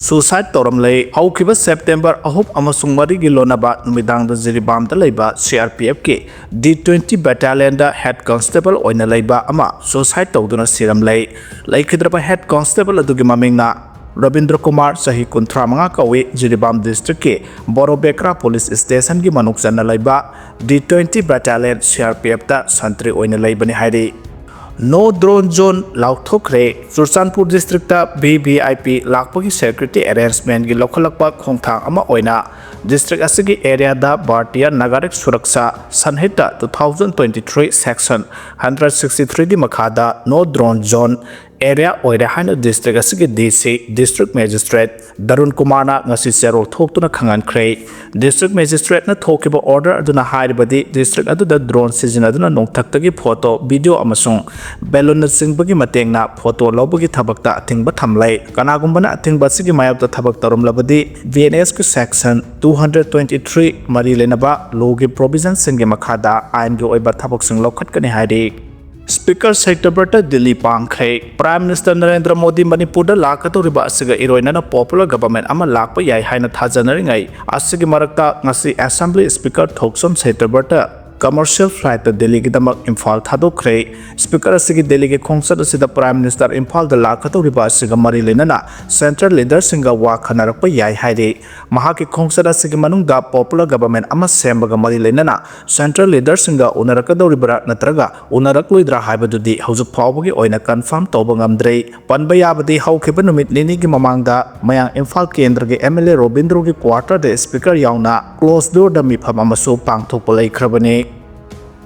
suicide toramlei haukiba September ahub amasung mari gi lonaba numidang da Jiribam da leiba CRPF ki D20 battalion da head constable oina leiba ama suicide tawduna siramlei laikhidraba head constable adugi mamingna Rabindra Kumar sahi kuntra manga kawi Jiribam district ke Borobekra police station ki manuk janna leiba D20 battalion CRPF da santri oina leibani hairi No drone zone lauthokre Churchandpur district ta VVIP lakpagi security arrangement gi lokhalakpa khongthang ama oina district asigi area da Bhartiya Nagarik Suraksha Sanhita 2023 section 163 di makhada no drone zone area oire haina district asigi DC district magistrate Darun Kumar na ngasi serol thoktuna khangankhre district magistrate na thokiba order aduna hairibadi district aduna drone season aduna nongthaktagi photo video amasung balloon na singbagi matengna photo lobagi thabakta Thingba thamlai kanagumbana Thingba sigi mayapta thabak tarum labadi VNS ku section 223 mari lenaba logi provision singi makhada ain gi oiba thabak sing lokhat kani hairi Speaker Ccpur Delhi mangkhre Prime Minister Narendra Modi Manipur da lakatoriba asiga iroina na popular government ama lakpa yai haina thajanari ngai asigi marakta ngasi Assembly Speaker Thoksom Ccpur commercial flight to Delhi ki damak Imphal thadokre Speaker asigi Delhi ki khongsat asida Prime Minister Imphal da lakatoriba asiga mari lenana central leader singa wa khanarakpa yai haire maha ki khongsat asigi manungda popular government ama sembaga mari lenana central leader singa unarakadoribra natraga unarakloidra haibadudi haujuk phawbagi oina confirm tawba ngamdre panba yabadi haukiba numit nini ki mamangda mayang Imphal kendra gi MLA Robindro gi quarter de speaker yauna close door da mifam amasu pangthokpa laikhrabani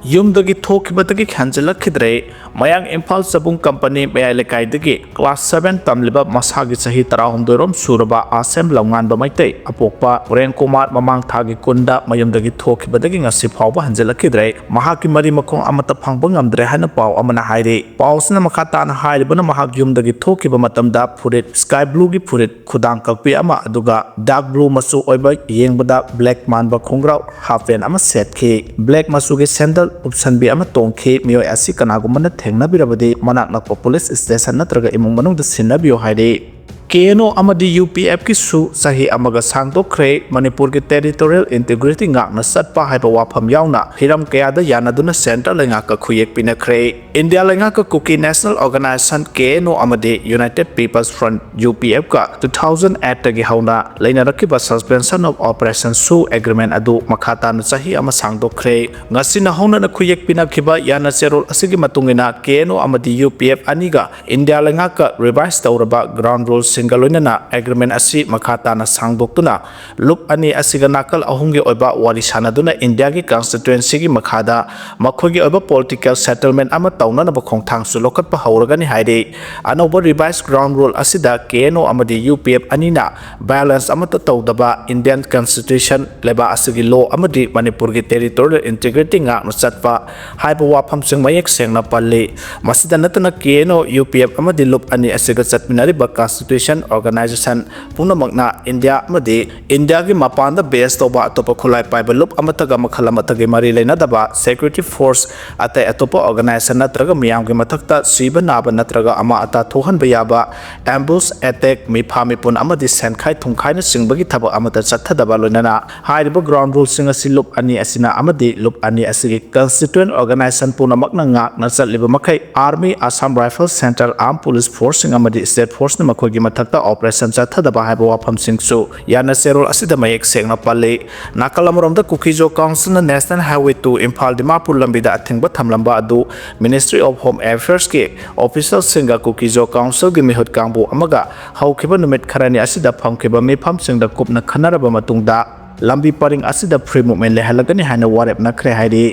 Yumdagi thokibadagi khanjalakidre mayang Imphal Sabung Company Bayalekai class 7 tamliba masagi sahi tarahumdorom suraba asem laungan bamaitei apokpa Ren Kumar mamang thagi kunda mayumdagi thokibadagi ngasi phawba hanjalakidre mahaki mari makong amata phangba ngamdre hana paw amana haire pawsna makhata na hairibana mahak yumdagi thokiba matamda furit sky blue gi furit khudang kakpi ama aduga dark blue masu oiba yengbada black man ba khongrau half pen ama set ki black masu gi sandal option bi ama tongkhe miyo asi kanagumana thengna birabadi manak nakpa police station natraga imung manung da sinna biyo haide KNO amadi UPF ki su sahi amaga sangdokkhre Manipur ki territorial integrity ngakna satpa haiba wafam yauna hiram kaya da yanaduna center lenga ka khuyek pinakhre India lenga ka Kuki National Organization KNO amadi United People's Front UPF ka 2008 tagi hauna leina rakiba suspension of operation su agreement adu makhata na sahi ama sangdokkhre ngasina hauna na khuyek pinakhiba yana serol asigi matungina KNO amadi UPF aniga India lenga ka revise tawraba ground rules Singalonana agreement asi makhata na sangdoktuna lup ani asiga nakal ahungi oiba wari sanaduna India ki constituency ki makhada makhogi oiba political settlement ama tauna na bakhongthang su lokat pa hauragani haide anoba revised ground rule asida KNO amadi UPF anina balance ama ta tawdaba Indian constitution leba asigi law amadi Manipur ki territorial integrity nga no chatpa haiba wafam sing mayek sengna palle masida natana KNO UPF amadi lup ani asiga chatminari ba constitution organization puna magna India madi India ki mapanda base toba atopa khulai paiba lup amataga makhala matage mari leina daba security force ate atopa organization natraga miyam ki mathakta siba naba natraga ama ata thohan bayaba ambush attack mi phami pun amadi senkhai thungkhai na singbagi thaba amata chathadaba loinana hairiba ground rules singa silup ani asina amadi lup ani asigi constituent organization puna magna nga na chatliba makhai army Assam Rifles Central Armed Police Force singa amadi state force na makhogi mathakta operation chathadaba haiba wafam singsu yana serol asida mayek sengna palle nakalamromda Kuki Council na National Highway 2 Imphal Dimapur lambida Thingba thamlamba adu Ministry of Home Affairs ke official singa Kuki Council gi mihut kangbu amaga haukhiba numit kharani asida phamkhiba mifam singda kupna khanaraba matungda lambi paring asida free movement lehalagani hana warep nakhre hairi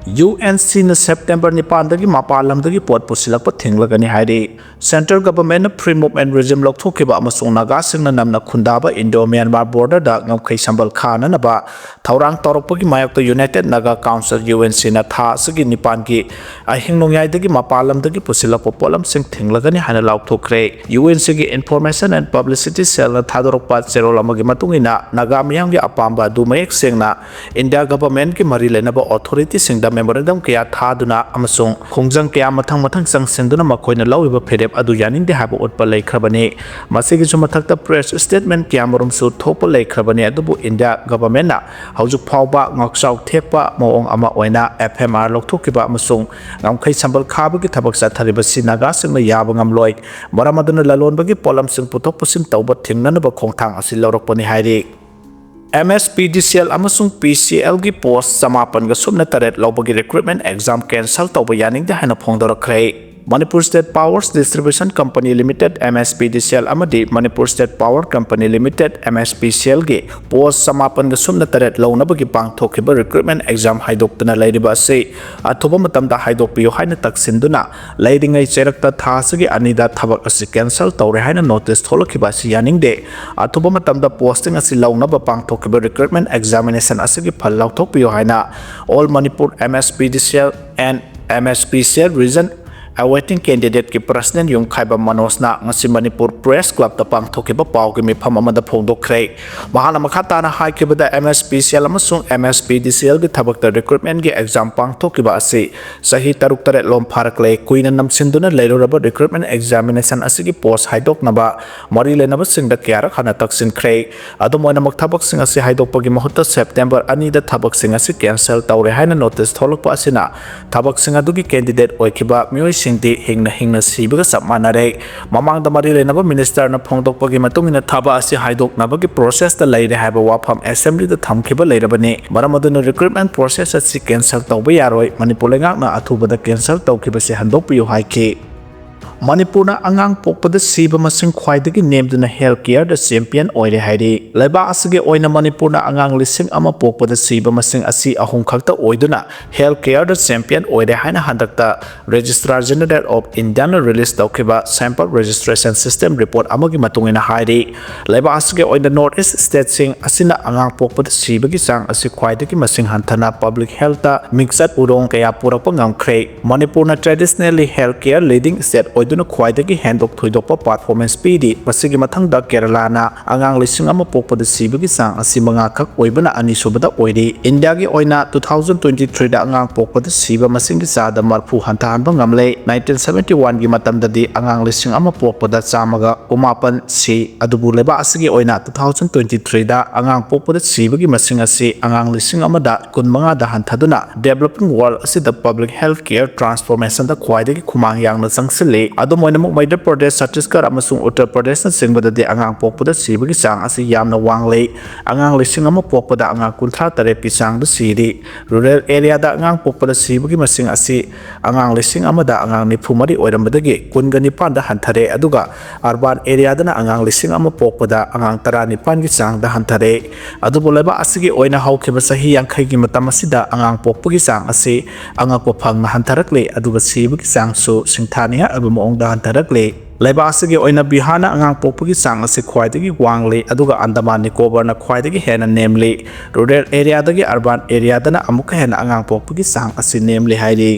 UNC na September nipan dagi mapalam dagi pot pusilakpa thinglagani hairi central government na free movement regime lokthokiba amasung Naga singna namna khundaba Indo-Myanmar border da ngamkhei sambal khana naba thaurang torokpagi mayakta United Naga Council UNC na tha sigi nipan ki ahingnongyai dagi mapalam dagi pusilakpa polam sing thinglagani hana lokthokre UNC gi information and publicity cell na thadorokpa cherol amagi matungina Naga miyam gi apamba du mayek sengna India government ki mari lenaba authority singda memorandum kaya thaduna amasung khongjang kaya mathang changsengduna makoina lawriba phedep adu yaningde haba utpa laikhrabani masigi sumathakta press statement kaya marum su thopa laikhrabani adubu India government na haujuk phawba ngakchau thekpa moong ama oina FMR lokthokkiba amasung ngamkhei sambal khabagi thabak sathariba Naga singna yaba ngamloi maramaduna lalonbagi polam sing putok pusim tauba thingnanaba khongthang asil lawrakpani hairi MSPDCL amasung PCL gi post samapan ga sumna taret lawbagi recruitment exam cancel tauba yaningde haina phongdorakhrei Manipur State Power Distribution Company Limited MSPDCL amadi Manipur State Power Company Limited MSPCL gi post samapan ga sumna taret lawnabagi pangthokhiba recruitment exam haidoktuna lairiba ase athoba matamda haidokpiyo haina taksinduna lairingai cherakta thasagi anida thabak ase cancel tawre haina notice tholakhiba ase yaningde athoba matamda posting ase lawnaba pangthokhiba recruitment examination asegi phal lawthokpiyo haina all Manipur MSPDCL and MSPCL region awaiting candidate ki president yung khaiba manosna ngasi Manipur Press Club ta pangthokiba pawgi mifam amada phongdokhrei mahana makhata na haikibada MSPCL amasung MSPDCL gi thabakta recruitment gi exam pangthokiba ase sahi taruk taret lom pharaklei kuina namsinduna leiroraba recruitment examination asigi post haidok naba mari lenaba singda kyara khana taksinkhre adumoina maktabak sing ase haidokpagi mahutta September ani da thabak sing ase cancel tawre haina notice tholokpa asina thabak sing adugi candidate oikiba mioi singdi hingna sibaga sapmanare mamang da mari lenaba minister na phongdokpagi matungina thaba ase haidoknabagi process ta leire haiba wafam assembly da thamkhiba leirebani maramaduna recruitment process ase cancel tawba yaroi Manipur lengak na athubada cancel tawkhiba se handokpiyo haiki Manipurna angang pokpada siba masing khwaidagi nemduna healthcare da champion oire hairi laiba asige oina Manipurna angang lising ama pokpada siba masing asi ahung khakta oiduna healthcare da champion oire haina handakta registrar general of India na release tawkhiba sample registration system report amagi matungina hairi laiba asige oina north east state sing asina angang pokpada siba gi sang asi khwaidagi masing hanthana public health ta mixat urong kaya purakpa ngamkhre Manipurna traditionally healthcare leading state oiduna khwaidagi handok thoidokpa performance pidi masigi mathangda Kerala na angang lising ama pokpada sibagi sang asi manga khak oibana ani subada oiri India gi oina 2023 da angang pokpada siba masingi sada marphu hantahanba ngamle 1971 gi matamda di angang lising ama pokpada chamaga kumapan si adubu leba asigi oina 2023 da angang pokpada sibagi masing asi angang lising ama da kunmanga da hanthaduna developing world asi the public health care transformation da khwaidagi khumang yangna changsile adumoina muk Madhya Pradesh Chhattisgarh amasung Uttar Pradesh na singbada di angang pokpada sibagi sang asi yamna wangle angang lising ama pokpada angang kunthra tare pisang da siri rural area da angang pokpada sibagi masing asi angang lising ama da angang nifumari oirambadagi kungani panda hanthare aduga urban area da na angang lising ama pokpada angang tarani pangi sang da hanthare adubuleba asigi oina hawkhiba sahi yankhai gi matam asida angang pokpagi sang asi angang pofang na hantarakle aduga sibagi sang su singthania abamo da hantarakle laiba asigi oina bihana angang pokpagi sang ase khwaidagi wangle aduga Andaman Nicobar na khwaidagi hena namely rural area dagi urban area dana amuka hena angang pokpagi sang ase namely hairi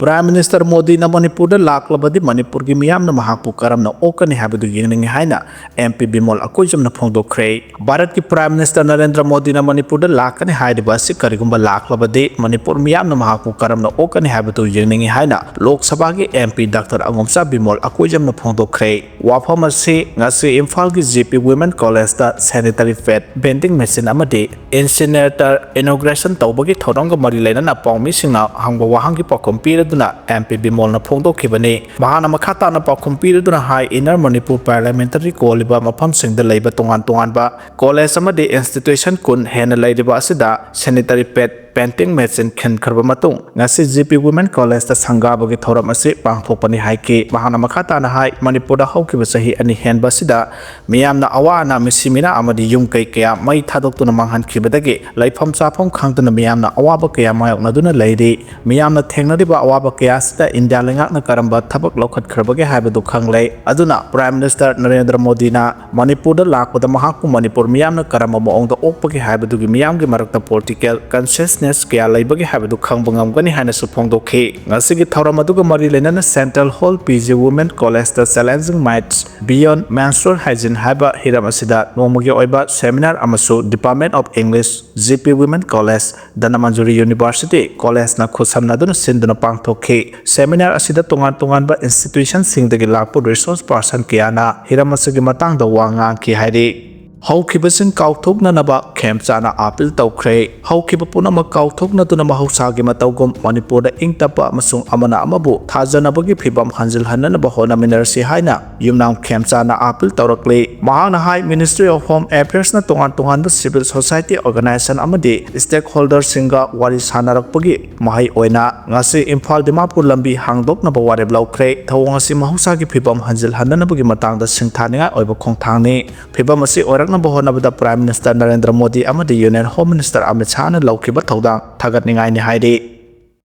Prime Minister Modi na Manipur da laklabadi Manipur gi miyam na mahakpu karam na okani habadu yingning haina MP Bimol akoijam na phongdokhrei Bharat ki Prime Minister Narendra Modi na Manipur da lakani hairiba si karigumba laklabadi Manipur miyam na mahakpu karam na okani habadu yingning haina Lok Sabha gi MP Dr. Angomsa Bimol akoijam na phongdokhrei wafam ase ngasi Imphal gi GP Women College da sanitary pad vending machine amadi incinerator inauguration tawbagi thorong mari leina na pawmi singna hangba wahangi pakom pira MP Bimol na phongdokhibani mahana makhata na pakhum piraduna High Inner Manipur Parliamentary Koliba mafam singda leiba tongan ba college amadi institution kun hena leiba asida sanitary pad painting machine khen kharba matung ngasi GP Women College ta sangabagi thoram ase pangthokpani haiki mahana makhata na High Manipur da hawkiba sahi ani henba sida miyamna awana misimina amadi yum kai kaya mai thadoktuna manghan khibadagi laifam chafam khangtuna miyamna awaba kaya mayokna duna leiri miyamna thengnariba awaba kaya sida India lengakna karamba thabak lokhat kharbage haibadu khanglei aduna Prime Minister Narendra Modi na Manipur da lakpada mahakku Manipur miyamna karamba moongda okpagi haibadugi miyamgi marakta political conscious business kaya laibagi habadu khangba ngamgani haina su phongdokhi ngasigi thauram aduga mari lenana Central Hall PG Women College the Challenging Myths Beyond Menstrual Hygiene haba hiram asida nomagi oiba seminar amasu Department of English GP Women College Danamanjuri University College na khusamna duna sinduna pangthokhi seminar asida tongan ba institution singdagi lakpu resource person kiyana hiram asigi matangda wanga ki hairi Haukibasin kauthokna naba khemchana apil tawkhre haukiba punama kauthokna tuna mahusagi matawgom Manipur da ingtapa amasung amana amabu thajanabagi phibam hanjil hanana ba hona minersi haina yumnam khemchana apil tawrakle mahana hai Ministry of Home Affairs na tongan ba civil society organization amadi stakeholders singa wari sanarakpagi mahai oina ngasi Imphal Dimapur lambi hangdok na ba ware blaukhre thawangasi mahusagi phibam hanjil hanana bagi matangda singthaniga oiba khongthangni phibam asi orak na bahona bada Prime Minister Narendra Modi amadi Union Home Minister Amit Shah na laukiba thaudang thagat ningai ni haidi